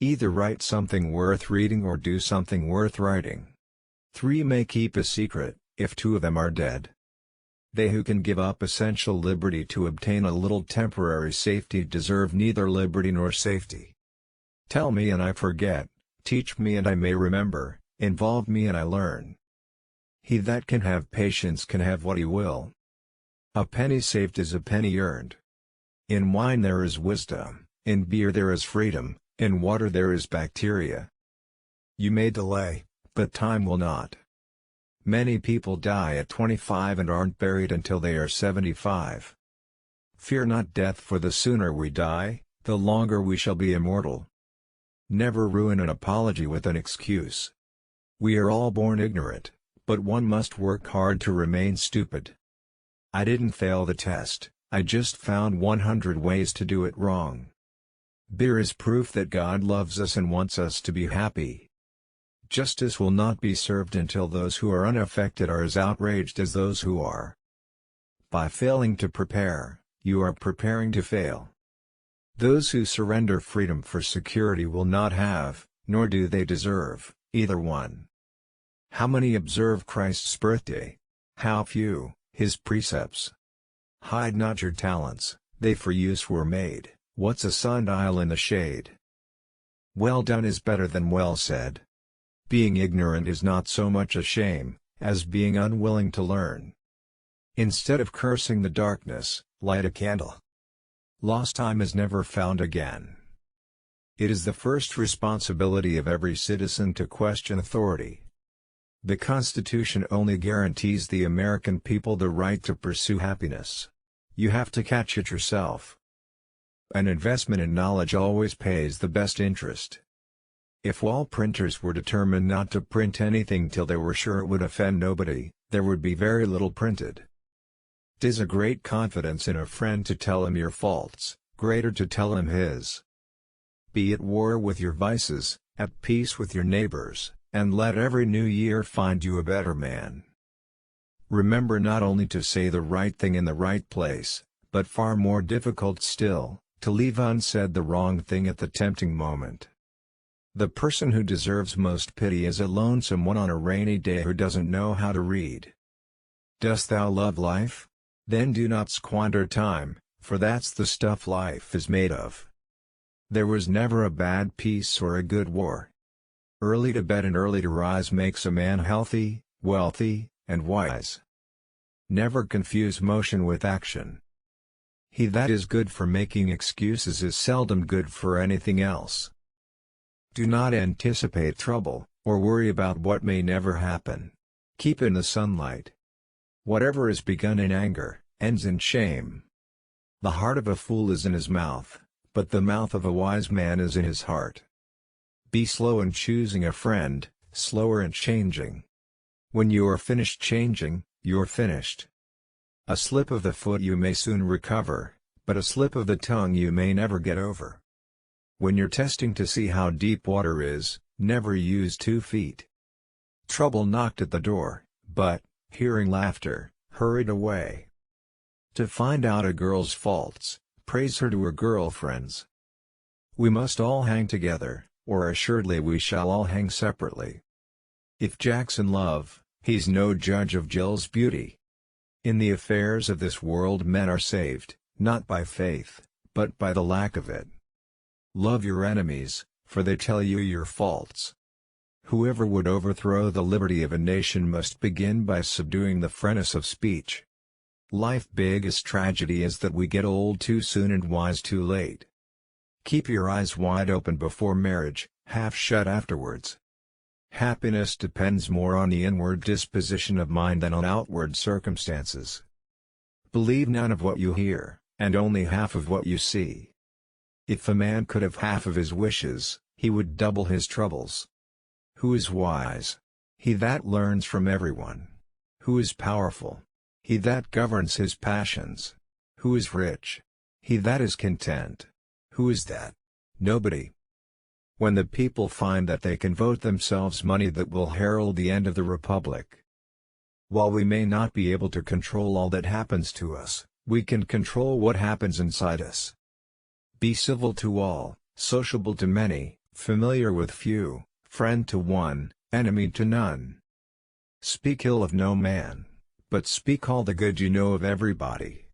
Either write something worth reading or do something worth writing. 3 may keep a secret, if 2 of them are dead. They who can give up essential liberty to obtain a little temporary safety deserve neither liberty nor safety. Tell me and I forget, teach me and I may remember, involve me and I learn. He that can have patience can have what he will. A penny saved is a penny earned. In wine there is wisdom, in beer there is freedom, in water there is bacteria. You may delay, but time will not. Many people die at 25 and aren't buried until they are 75. Fear not death, for the sooner we die, the longer we shall be immortal. Never ruin an apology with an excuse. We are all born ignorant, but one must work hard to remain stupid. I didn't fail the test, I just found 100 ways to do it wrong. Beer is proof that God loves us and wants us to be happy. Justice will not be served until those who are unaffected are as outraged as those who are. By failing to prepare, you are preparing to fail. Those who surrender freedom for security will not have, nor do they deserve, either one. How many observe Christ's birthday? How few, his precepts? Hide not your talents, they for use were made. What's a sundial in the shade? Well done is better than well said. Being ignorant is not so much a shame, as being unwilling to learn. Instead of cursing the darkness, light a candle. Lost time is never found again. It is the first responsibility of every citizen to question authority. The Constitution only guarantees the American people the right to pursue happiness. You have to catch it yourself. An investment in knowledge always pays the best interest. If all printers were determined not to print anything till they were sure it would offend nobody, there would be very little printed. 'Tis a great confidence in a friend to tell him your faults, greater to tell him his. Be at war with your vices, at peace with your neighbors, and let every new year find you a better man. Remember not only to say the right thing in the right place, but far more difficult still, to leave unsaid the wrong thing at the tempting moment. The person who deserves most pity is a lonesome one on a rainy day who doesn't know how to read. Dost thou love life? Then do not squander time, for that's the stuff life is made of. There was never a bad peace or a good war. Early to bed and early to rise makes a man healthy, wealthy, and wise. Never confuse motion with action. He that is good for making excuses is seldom good for anything else. Do not anticipate trouble, or worry about what may never happen. Keep in the sunlight. Whatever is begun in anger, ends in shame. The heart of a fool is in his mouth, but the mouth of a wise man is in his heart. Be slow in choosing a friend, slower in changing. When you are finished changing, you're finished. A slip of the foot you may soon recover, but a slip of the tongue you may never get over. When you're testing to see how deep water is, never use 2 feet. Trouble knocked at the door, but, hearing laughter, hurried away. To find out a girl's faults, praise her to her girlfriends. We must all hang together, or assuredly we shall all hang separately. If Jack's in love, he's no judge of Jill's beauty. In the affairs of this world men are saved, not by faith, but by the lack of it. Love your enemies, for they tell you your faults. Whoever would overthrow the liberty of a nation must begin by subduing the freeness of speech. Life's biggest tragedy is that we get old too soon and wise too late. Keep your eyes wide open before marriage, half shut afterwards. Happiness depends more on the inward disposition of mind than on outward circumstances. Believe none of what you hear, and only half of what you see. If a man could have half of his wishes, he would double his troubles. Who is wise? He that learns from everyone. Who is powerful? He that governs his passions. Who is rich? He that is content. Who is that? Nobody. When the people find that they can vote themselves money, that will herald the end of the republic. While we may not be able to control all that happens to us, we can control what happens inside us. Be civil to all, sociable to many, Familiar with few, friend to one, enemy to none. Speak ill of no man, but speak all the good you know of everybody.